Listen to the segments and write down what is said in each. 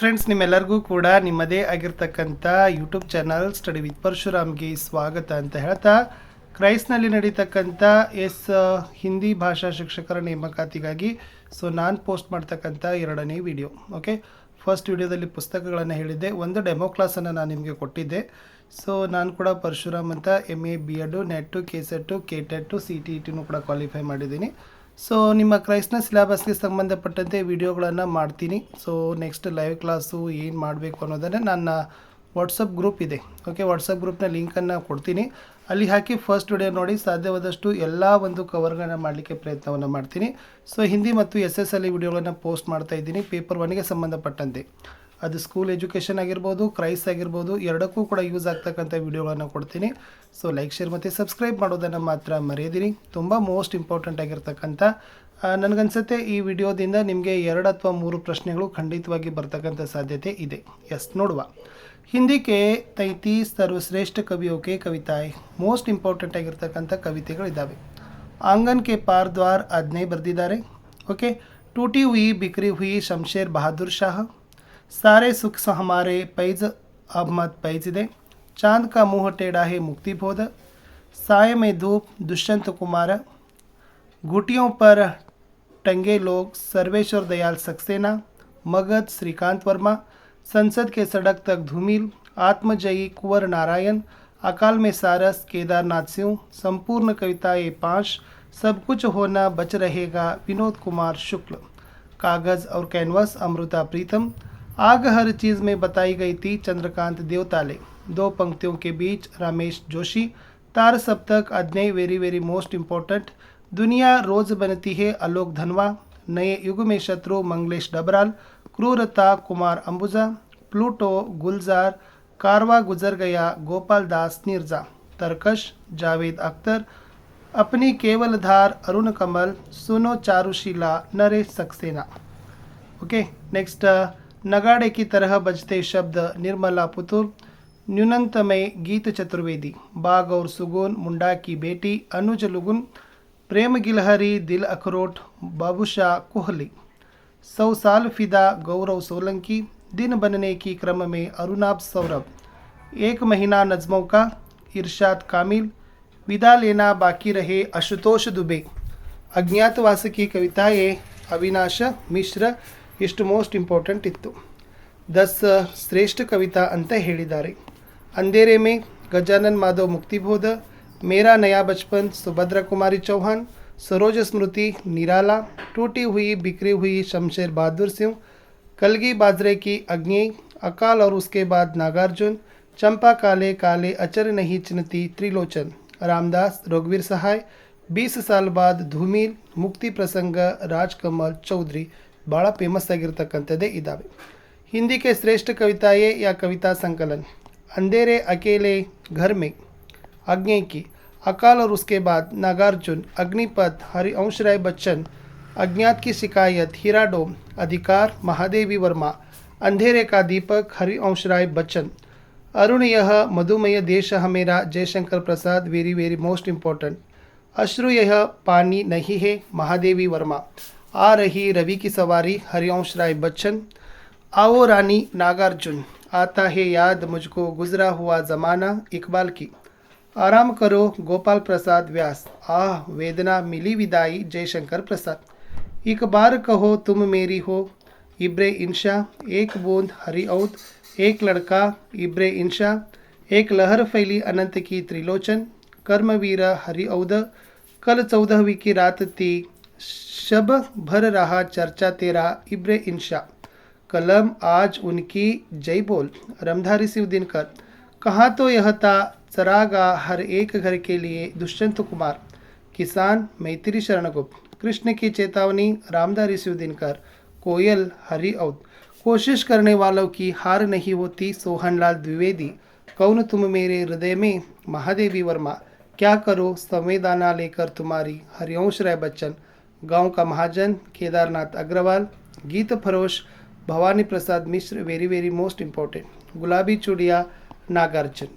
Friends, ನಿಮ್ಮೆಲ್ಲರಿಗೂ ಕೂಡ ನಿಮ್ಮದೇ ಆಗಿರ್ತಕ್ಕಂಥ ಯೂಟ್ಯೂಬ್ ಚಾನಲ್ ಸ್ಟಡಿ ವಿತ್ ಪರಶುರಾಮ್ಗೆ ಸ್ವಾಗತ ಅಂತ ಹೇಳ್ತಾ, ಕ್ರೈಸ್ನಲ್ಲಿ ನಡೀತಕ್ಕಂಥ ಹಿಂದಿ ಭಾಷಾ ಶಿಕ್ಷಕರ ನೇಮಕಾತಿಗಾಗಿ ನಾನು ಪೋಸ್ಟ್ ಮಾಡ್ತಕ್ಕಂಥ ಎರಡನೇ ವಿಡಿಯೋ. ಓಕೆ, ಫಸ್ಟ್ ವಿಡಿಯೋದಲ್ಲಿ ಪುಸ್ತಕಗಳನ್ನು ಹೇಳಿದ್ದೆ, ಒಂದು ಡೆಮೋ ಕ್ಲಾಸನ್ನು ನಾನು ನಿಮಗೆ ಕೊಟ್ಟಿದ್ದೆ. ನಾನು ಕೂಡ ಪರಶುರಾಮ್ ಅಂತ MA B.Ed ನೆಟ್ಟು KCET KTET CTET ಕೂಡ ಕ್ವಾಲಿಫೈ ಮಾಡಿದ್ದೀನಿ. ನಿಮ್ಮ ಕ್ರೈಸ್ಟ್ನ ಸಿಲೆಬಸ್ಗೆ ಸಂಬಂಧಪಟ್ಟಂತೆ ವಿಡಿಯೋಗಳನ್ನು ಮಾಡ್ತೀನಿ. ನೆಕ್ಸ್ಟ್ ಲೈವ್ ಕ್ಲಾಸು ಏನು ಮಾಡಬೇಕು ಅನ್ನೋದನ್ನು ನನ್ನ ವಾಟ್ಸಪ್ ಗ್ರೂಪ್ ಇದೆ. ಓಕೆ, ವಾಟ್ಸಪ್ ಗ್ರೂಪ್ನ ಲಿಂಕನ್ನು ಕೊಡ್ತೀನಿ, ಅಲ್ಲಿ ಹಾಕಿ ಫಸ್ಟ್ ವಿಡಿಯೋ ನೋಡಿ. ಸಾಧ್ಯವಾದಷ್ಟು ಎಲ್ಲ ಒಂದು ಕವರ್ಗಳನ್ನು ಮಾಡಲಿಕ್ಕೆ ಪ್ರಯತ್ನವನ್ನು ಮಾಡ್ತೀನಿ. ಹಿಂದಿ ಮತ್ತು SSLE ವಿಡಿಯೋಗಳನ್ನು ಪೋಸ್ಟ್ ಮಾಡ್ತಾ ಇದ್ದೀನಿ, ಪೇಪರ್ 1ಗೆ ಸಂಬಂಧಪಟ್ಟಂತೆ. ಅದು ಸ್ಕೂಲ್ ಎಜುಕೇಷನ್ ಆಗಿರ್ಬೋದು, ಕ್ರೈಸ್ ಆಗಿರ್ಬೋದು, ಎರಡಕ್ಕೂ ಕೂಡ ಯೂಸ್ ಆಗ್ತಕ್ಕಂಥ ವಿಡಿಯೋಗಳನ್ನು ಕೊಡ್ತೀನಿ. ಲೈಕ್, ಶೇರ್ ಮತ್ತು ಸಬ್ಸ್ಕ್ರೈಬ್ ಮಾಡೋದನ್ನು ಮಾತ್ರ ಮರೆಯದಿರಿ. ತುಂಬ ಮೋಸ್ಟ್ ಇಂಪಾರ್ಟೆಂಟ್ ಆಗಿರ್ತಕ್ಕಂಥ, ನನಗನ್ಸುತ್ತೆ ಈ ವಿಡಿಯೋದಿಂದ ನಿಮಗೆ 2 ಅಥವಾ 3 ಪ್ರಶ್ನೆಗಳು ಖಂಡಿತವಾಗಿ ಬರ್ತಕ್ಕಂಥ ಸಾಧ್ಯತೆ ಇದೆ. ನೋಡುವ. ಹಿಂದಿ ಕೆ 33 ಸರ್ವಶ್ರೇಷ್ಠ ಕವಿಯೋ ಕೆ ಕವಿತಾಯ್, ಮೋಸ್ಟ್ ಇಂಪಾರ್ಟೆಂಟ್ ಆಗಿರ್ತಕ್ಕಂಥ ಕವಿತೆಗಳಿದ್ದಾವೆ. ಆಂಗನ್ ಕೆ ಪಾರ್ ದ್ವಾರ್ 15 ಬರೆದಿದ್ದಾರೆ. ಓಕೆ, ಟೂಟಿ ಹುಯಿ ಬಿಕ್ರಿ ಹುಯಿ ಶಮಶೇರ್ ಬಹಾದೂರ್ ಶಾಹ, सारे सुख से हमारे पैज अहमद पैज दे, चांद का मुँह टेढ़ा है मुक्ति बोध, साय में धूप दुष्यंत कुमार, घुटियों पर टंगे लोग सर्वेश्वर दयाल सक्सेना, मगध श्रीकांत वर्मा, संसद के सड़क तक धूमिल, आत्मजयी कुंवर नारायण, अकाल में सारस केदारनाथ सिंह, संपूर्ण कविताएँ 5, सब कुछ होना बच रहेगा विनोद कुमार शुक्ल, कागज़ और कैनवस अमृता प्रीतम, आग हर चीज़ में बताई गई थी चंद्रकांत देवताले, 2 पंक्तियों के बीच रमेश जोशी, तार सप्तक 15 वेरी वेरी मोस्ट इम्पोर्टेंट, दुनिया रोज़ बनती है आलोक धनवा, नए युग में शत्रु मंगलेश डबराल, क्रूरता कुमार अंबुजा, प्लूटो गुलजार, कारवा गुजर गया गोपाल दास निर्जा, तरकश जावेद अख्तर, अपनी केवल धार अरुण कमल, सुनो चारुशीला नरेश सक्सेना. ओके, नेक्स्ट नगाड़े की तरह बजते शब्द निर्मला पुतुर, न्यूनतमय गीत चतुर्वेदी, बाग और सुगुन मुंडा की बेटी अनुज लुगुन, प्रेम गिलहरी दिल अखरोट बाबूशाह कोहली, 100 साल फिदा गौरव सोलंकी, दिन बनने की क्रम में अरुणाब सौरभ, 1 महीना नज़मों का इरशाद कामिल, विदा लेना बाकी रहे आशुतोष दुबे, अज्ञातवास की कविताएँ अविनाश मिश्र. ಇಷ್ಟು ಮೋಸ್ಟ್ ಇಂಪಾರ್ಟೆಂಟ್ ಇತ್ತು. 10 ಶ್ರೇಷ್ಠ ಕವಿತಾ ಅಂತ ಹೇಳಿದ್ದಾರೆ. ಅಂಧೇರೆ ಮೇ ಗಜಾನನ್ ಮಾಧವ್ ಮುಕ್ತಿಬೋಧ, ಮೇರಾ ನಯಾ ಬಚಪನ್ ಸುಭದ್ರ ಕುಮಾರಿ ಚೌಹಾನ್, सरोज स्मृति निराला, टूटी हुई बिखरी हुई शमशेर बहादुर सिंह, कलगी बाजरे की अग्नि, अकाल और उसके बाद नागार्जुन, चंपा काले काले अचर नहीं चिन्हती त्रिलोचन, रामदास रघुवीर सहाय, 20 साल बाद धूमिल, मुक्ति प्रसंग राजकमल चौधरी. ಭಾಳ ಫೇಮಸ್ ಆಗಿರ್ತಕ್ಕಂಥದ್ದೇ ಇದ್ದಾವೆ. ಹಿಂದಿ ಕೆ ಶ್ರೇಷ್ಠ ಕವಿತಾಯೇ ಯಾ ಕವಿತಾ ಸಂಕलन, अंधेरे अकेले घर में, आज्ञे की, अकाल और उसके बाद नागार्जुन, अग्निपथ हरिवंश राय बच्चन, अज्ञात की शिकायत हीराडोम, अधिकार महादेवी वर्मा, अंधेरे का दीपक हरिवंश राय बच्चन, अरुण यह मधुमेह देश हमेरा Jaishankar Prasad very very most important, अश्रु यह पानी नहीं है महादेवी वर्मा, आ रही रवि की सवारी हरिवंश राय बच्चन, आओ रानी नागार्जुन, आता है याद मुझको गुजरा हुआ ज़माना इकबाल की, आराम करो गोपाल प्रसाद व्यास, आह वेदना मिली विदाई जयशंकर प्रसाद, एक बार कहो तुम मेरी हो इब्रे इंशा, एक बूंद हरिऔध, एक लड़का इब्रे इंशा, एक लहर फैली अनंत की त्रिलोचन, कर्मवीर हरिऔध, कल 14वीं की रात थी शब भर रहा चर्चा तेरा इब्रे इंशा, कलम आज उनकी जय बोल, रमधारी शिव दिनकर, कहाँ तो यह था चरागा हर एक घर के लिए दुष्यंत कुमार, किसान मैत्री शरणगुप्त, कृष्ण की चेतावनी रामधारी शिव दिनकर, कोयल हरिऔध, कोशिश करने वालों की हार नहीं होती सोहनलाल द्विवेदी, कौन तुम मेरे हृदय में महादेवी वर्मा, क्या करो संवेदना लेकर तुम्हारी हरिवंश राय बच्चन, गांव का महाजन केदारनाथ अग्रवाल, गीत फरोश Bhavani Prasad Mishra very very most important, गुलाबी चूड़िया नागार्जुन,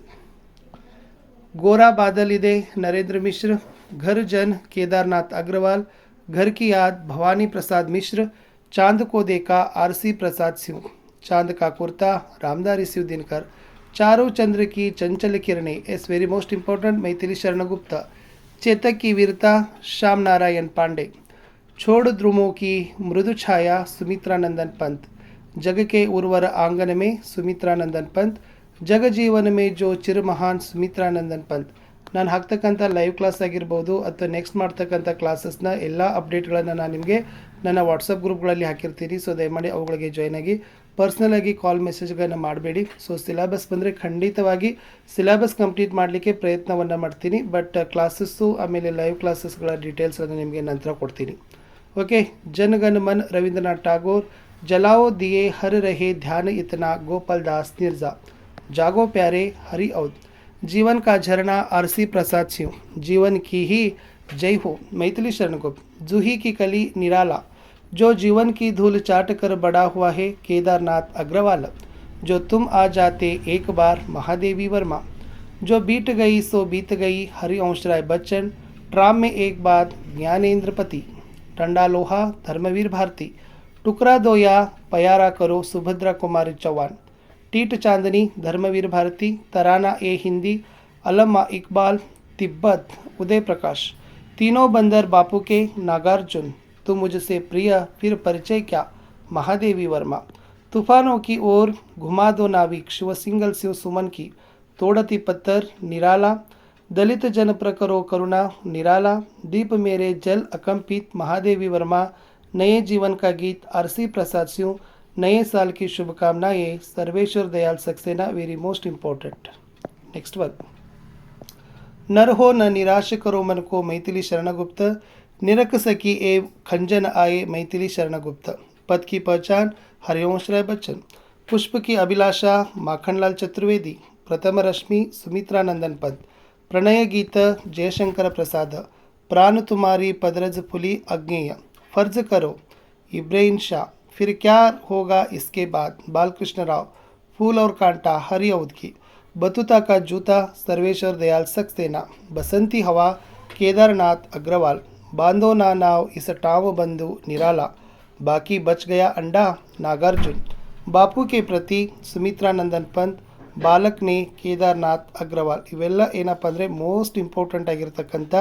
गोरा बादल इदे नरेंद्र मिश्र, घर जन केदारनाथ अग्रवाल, घर की याद भवानी प्रसाद मिश्र, चांद को देखा RC प्रसाद सिंह, चांद का कुर्ता रामधारी शिव दिनकर, चारों चंद्र की चंचल किरणें is very most important Maithili Sharangupt, Chetak की वीरता श्याम नारायण पांडे, छोड़ ध्रुवों की मृदु छाया सुमित्रानंदन पंत, जग के उर्वर आंगन में सुमित्रानंदन पंत, जग जीवन में जो चिर महान ಸುಮಿತ್ರಾನಂದನ್ ಪಂತ್. ನಾನು ಹಾಕ್ತಕ್ಕಂಥ ಲೈವ್ ಕ್ಲಾಸ್ ಆಗಿರ್ಬೋದು ಅಥವಾ ನೆಕ್ಸ್ಟ್ ಮಾಡ್ತಕ್ಕಂಥ ಕ್ಲಾಸಸ್ನ ಎಲ್ಲ ಅಪ್ಡೇಟ್ಗಳನ್ನು ನಾನು ನಿಮಗೆ ನನ್ನ ವಾಟ್ಸಪ್ ಗ್ರೂಪ್ಗಳಲ್ಲಿ ಹಾಕಿರ್ತೀನಿ. ಸೊ ದಯಮಾಡಿ ಅವುಗಳಿಗೆ ಜಾಯ್ನ್ ಆಗಿ. ಪರ್ಸ್ನಲಾಗಿ ಕಾಲ್ ಮೆಸೇಜ್ಗಳನ್ನು ಮಾಡಬೇಡಿ. ಸೊ ಸಿಲೆಬಸ್ ಬಂದರೆ ಖಂಡಿತವಾಗಿ ಸಿಲೆಬಸ್ ಕಂಪ್ಲೀಟ್ ಮಾಡಲಿಕ್ಕೆ ಪ್ರಯತ್ನವನ್ನು ಮಾಡ್ತೀನಿ. ಬಟ್ ಕ್ಲಾಸಸ್ಸು ಆಮೇಲೆ ಲೈವ್ ಕ್ಲಾಸಸ್ಗಳ ಡೀಟೇಲ್ಸನ್ನು ನಿಮಗೆ ನಂತರ ಕೊಡ್ತೀನಿ. ओके. जनगण मन रविंद्रनाथ टैगोर, जलाओ दिए हर रहे ध्यान इतना गोपाल दास निर्जा, जागो प्यारे हरि औद, जीवन का झरना आरसी प्रसाद सिंह, जीवन की ही जय हो मैथिली शरणगुप्त, जूही की कली निराला, जो जीवन की धूल चाट कर बड़ा हुआ है केदारनाथ अग्रवाल, जो तुम आ जाते एक बार महादेवी वर्मा, जो बीत गई सो बीत गई हरिवंश राय बच्चन, ट्राम में एक बात ज्ञानेन्द्रपति, टंडा लोहा धर्मवीर भारती, टुकड़ा दो या पयारा करो सुभद्रा कुमारी चौहान, टीट चांदनी धर्मवीर भारती, तराना ए हिंदी अलमा इकबाल तिब्बत उदय प्रकाश, तीनों बंदर बापू के नागार्जुन, तुम मुझसे प्रिय फिर परिचय क्या महादेवी वर्मा, तूफानों की ओर घुमा दो नाविक शिवसिंगल शिव सुमन की, तोड़ती पत्थर निराला, दलित जन प्रकरो करुणा निराला, दीप मेरे जल अकंपित महादेवी वर्मा, नए जीवन का गीत आरसी प्रसाद सिंह, नए साल की शुभकामनाएं Sarveshwar Dayal Saxena. Very most important. Next one, नर हो न निराश करो मन को मैथिली शरणगुप्त, निरख सकी एव खंजन आए मैथिली शरणगुप्त, पद की पहचान हरिवंश राय बच्चन, पुष्प की अभिलाषा माखनलाल चतुर्वेदी, प्रथम रश्मि सुमित्रानंदन पंत, प्रणय गीत जयशंकर प्रसाद, प्राण तुम्हारी पदरज फुली अज्ञेय, फर्ज करो इब्राहिम शाह, फिर क्या होगा इसके बाद बालकृष्ण राव, फूल और कांटा हरि औद की, बतूता का जूता सर्वेश्वर दयाल सक्सेना, बसंती हवा केदारनाथ अग्रवाल, बांधो ना नाव इस टाव बंधु निराला, बाकी बच गया अंडा नागार्जुन, बापू के प्रति सुमित्रानंदन पंत, ಬಾಲಕ್ನೇ ಕೇದಾರ್ನಾಥ್ ಅಗ್ರವಾಲ್. ಇವೆಲ್ಲ ಏನಪ್ಪ ಅಂದರೆ ಮೋಸ್ಟ್ ಇಂಪಾರ್ಟೆಂಟ್ ಆಗಿರ್ತಕ್ಕಂಥ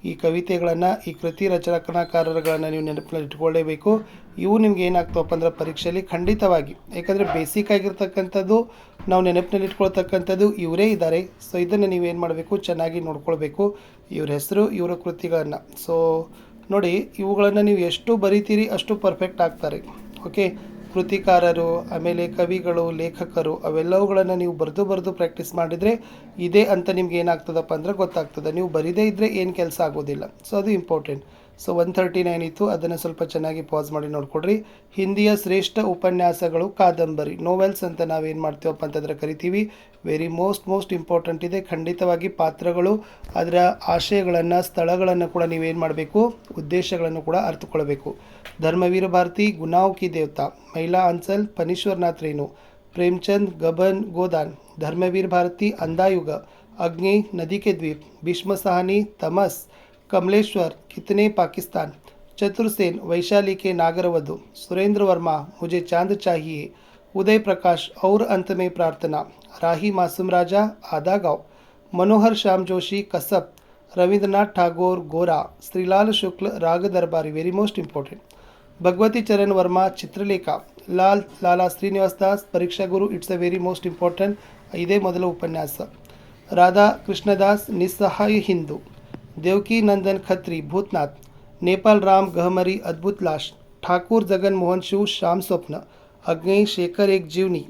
ಈ ಕವಿತೆಗಳನ್ನು, ಈ ಕೃತಿ ರಚನಾಕಾರರುಗಳನ್ನು ನೀವು ನೆನಪಿನಲ್ಲಿ ಇಟ್ಕೊಳ್ಳೇಬೇಕು. ಇವು ನಿಮ್ಗೆ ಏನಾಗ್ತವಪ್ಪ ಅಂದ್ರೆ ಪರೀಕ್ಷೆಯಲ್ಲಿ ಖಂಡಿತವಾಗಿ, ಯಾಕಂದರೆ ಬೇಸಿಕ್ ಆಗಿರ್ತಕ್ಕಂಥದ್ದು ನಾವು ನೆನಪಿನಲ್ಲಿ ಇಟ್ಕೊಳ್ತಕ್ಕಂಥದ್ದು ಇವರೇ ಇದ್ದಾರೆ. ಸೊ ಇದನ್ನು ನೀವೇನು ಮಾಡಬೇಕು, ಚೆನ್ನಾಗಿ ನೋಡ್ಕೊಳ್ಬೇಕು ಇವ್ರ ಹೆಸರು, ಇವರ ಕೃತಿಗಳನ್ನು. ಸೊ ನೋಡಿ, ಇವುಗಳನ್ನು ನೀವು ಎಷ್ಟು ಬರಿತೀರಿ ಅಷ್ಟು ಪರ್ಫೆಕ್ಟ್ ಆಗ್ತಾರೆ. ಓಕೆ. ಕೃತಿಕಾರರು, ಆಮೇಲೆ ಕವಿಗಳು, ಲೇಖಕರು, ಅವೆಲ್ಲವುಗಳನ್ನು ನೀವು ಬರೆದು ಪ್ರಾಕ್ಟೀಸ್ ಮಾಡಿದರೆ ಇದೇ ಅಂತ ನಿಮ್ಗೆ ಏನಾಗ್ತದಪ್ಪ ಅಂದರೆ ಗೊತ್ತಾಗ್ತದೆ. ನೀವು ಬರೀದೇ ಇದ್ದರೆ ಏನು ಕೆಲಸ ಆಗೋದಿಲ್ಲ. ಸೊ ಅದು ಇಂಪಾರ್ಟೆಂಟ್. ಸೊ 139 ಇತ್ತು, ಅದನ್ನು ಸ್ವಲ್ಪ ಚೆನ್ನಾಗಿ ಪಾಸ್ ಮಾಡಿ ನೋಡ್ಕೊಡ್ರಿ. ಹಿಂದಿಯ ಶ್ರೇಷ್ಠ ಉಪನ್ಯಾಸಗಳು ಕಾದಂಬರಿ, ನೋವೆಲ್ಸ್ ಅಂತ ನಾವೇನು ಮಾಡ್ತೀವಪ್ಪ ಅಂತಂದ್ರೆ ಕರಿತೀವಿ. ವೆರಿ ಮೋಸ್ಟ್ ಇಂಪಾರ್ಟೆಂಟ್ ಇದೆ. ಖಂಡಿತವಾಗಿ ಪಾತ್ರಗಳು, ಅದರ ಆಶಯಗಳನ್ನು, ಸ್ಥಳಗಳನ್ನು ಕೂಡ ನೀವೇನು ಮಾಡಬೇಕು, ಉದ್ದೇಶಗಳನ್ನು ಕೂಡ ಅರ್ಥಕೊಳ್ಬೇಕು. धर्मवीर भारती गुनाओं की देवता, महिला अंचल फणीश्वरनाथ रेणु, प्रेमचंद गबन गोदान, धर्मवीर भारती अंधायुग, अग्नि नदी के द्वीप, भीष्म साहनी तमस, कमलेश्वर कितने पाकिस्तान, चतुर्सेन वैशाली के नागरवधु, सुरेंद्र वर्मा मुझे चांद चाहिए, उदय प्रकाश और अंत में प्रार्थना, राही मासूम राजा आधा गाँव, मनोहर श्याम जोशी कसब, रविंद्रनाथ टैगोर गोरा, श्रीलाल शुक्ल राग दरबारी. Very most important. भगवती चरण वर्मा चित्रलेखा, लाला Srinivas Das Pariksha Guru. It's a very most important. इದೇ ಮೊದಲ ಉಪನ್ಯಾಸ. राधा कृष्णदास निस्सहाय हिंदू, देवकी नंदन खत्री भूतनाथ, नेपाल राम गहमरी अद्भुत लाश, ठाकुर जगन मोहन शिव श्याम स्वप्न, अग्नि शेखर एक जीवनी,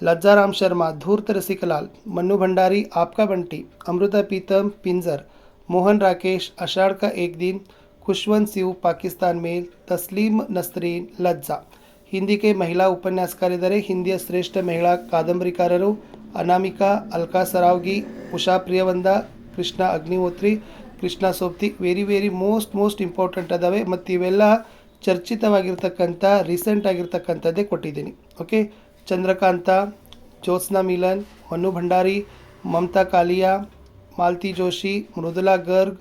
लज्जाराम शर्मा धूर्त रसिकलाल, मन्नू भंडारी आपका बंटी, अमृता पीतम पिंजर, मोहन राकेश आषाढ़ का एक दिन, खुशवंत सिंह पाकिस्तान मेल, तस्लीम नसरीन लज्जा. ಹಿಂದಿ ಕೆ ಮಹಿಳಾ ಉಪನ್ಯಾಸಕಾರ ಇದ್ದಾರೆ. ಹಿಂದಿಯ ಶ್ರೇಷ್ಠ ಮಹಿಳಾ ಕಾದಂಬರಿಕಾರರು Anamika, Alka Saraogi, Usha Priyamvada, Krishna Agnihotri, Krishna Sobti. Very most important ಅದಾವೆ. ಮತ್ತು ಇವೆಲ್ಲ ಚರ್ಚಿತವಾಗಿರ್ತಕ್ಕಂಥ ರೀಸೆಂಟ್ ಆಗಿರ್ತಕ್ಕಂಥದ್ದೇ ಕೊಟ್ಟಿದ್ದೀನಿ. ಓಕೆ. ಚಂದ್ರಕಾಂತ, ಜ್ಯೋತ್ಸ್ನಾ ಮಿಲನ್, ಮನು ಭಂಡಾರಿ, ಮಮತಾ ಕಾಲಿಯಾ, ಮಾಲತಿ ಜೋಶಿ, ಮೃದುಲಾ गर्ग,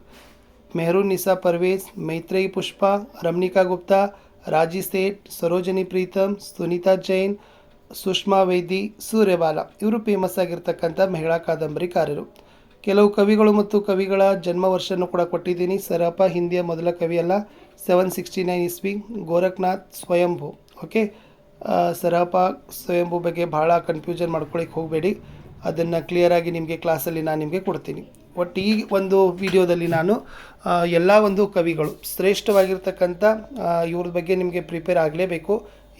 मेहरुन्निसा परवेज, मैत्रेयी पुष्पा, रमनिका गुप्ता, राजी सेठ, सरोजनी प्रीतम, सुनीता जैन, ಸುಷ್ಮಾ ವೈದಿ, ಸೂರ್ಯಬಾಲ ಇವರು ಫೇಮಸ್ ಆಗಿರ್ತಕ್ಕಂಥ ಮಹಿಳಾ ಕಾದಂಬರಿಕಾರರು. ಕೆಲವು ಕವಿಗಳು ಮತ್ತು ಕವಿಗಳ ಜನ್ಮ ವರ್ಷನೂ ಕೂಡ ಕೊಟ್ಟಿದ್ದೀನಿ. ಸರಪ ಹಿಂದಿಯ ಮೊದಲ ಕವಿ ಅಲ್ಲ, 769 ಇಸ್ವಿ, ಗೋರಖ್ನಾಥ್ ಸ್ವಯಂಭೂ. ಓಕೆ, ಸರಪ ಸ್ವಯಂಭೂ ಬಗ್ಗೆ ಭಾಳ ಕನ್ಫ್ಯೂಷನ್ ಮಾಡ್ಕೊಳ್ಳಿಕ್ಕೆ ಹೋಗಬೇಡಿ, ಅದನ್ನು ಕ್ಲಿಯರಾಗಿ ನಿಮಗೆ ಕ್ಲಾಸಲ್ಲಿ ನಾನು ನಿಮಗೆ ಕೊಡ್ತೀನಿ. ಒಟ್ಟು ಈ ಒಂದು ವಿಡಿಯೋದಲ್ಲಿ ನಾನು ಎಲ್ಲ ಒಂದು ಕವಿಗಳು ಶ್ರೇಷ್ಠವಾಗಿರ್ತಕ್ಕಂಥ ಇವ್ರ ಬಗ್ಗೆ ನಿಮಗೆ ಪ್ರಿಪೇರ್ ಆಗಲೇಬೇಕು.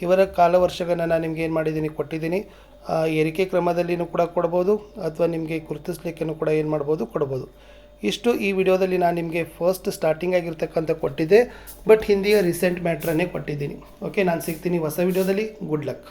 ಇವರ ಕಾಲವರ್ಷಗಳನ್ನು ನಾನು ನಿಮ್ಗೆ ಏನು ಮಾಡಿದ್ದೀನಿ ಕೊಟ್ಟಿದ್ದೀನಿ. ಏರಿಕೆ ಕ್ರಮದಲ್ಲಿನೂ ಕೂಡ ಕೊಡ್ಬೋದು, ಅಥವಾ ನಿಮಗೆ ಗುರುತಿಸ್ಲಿಕ್ಕೂ ಕೂಡ ಏನು ಮಾಡ್ಬೋದು ಕೊಡ್ಬೋದು. ಇಷ್ಟು ಈ ವಿಡಿಯೋದಲ್ಲಿ ನಾನು ನಿಮಗೆ ಫಸ್ಟ್ ಸ್ಟಾರ್ಟಿಂಗ್ ಆಗಿರ್ತಕ್ಕಂಥ ಕೊಟ್ಟಿದ್ದೆ, ಬಟ್ ಹಿಂದಿಯ ರೀಸೆಂಟ್ ಮ್ಯಾಟ್ರನ್ನೇ ಕೊಟ್ಟಿದ್ದೀನಿ. ಓಕೆ, ನಾನು ಸಿಗ್ತೀನಿ ಹೊಸ ವಿಡಿಯೋದಲ್ಲಿ. Good luck.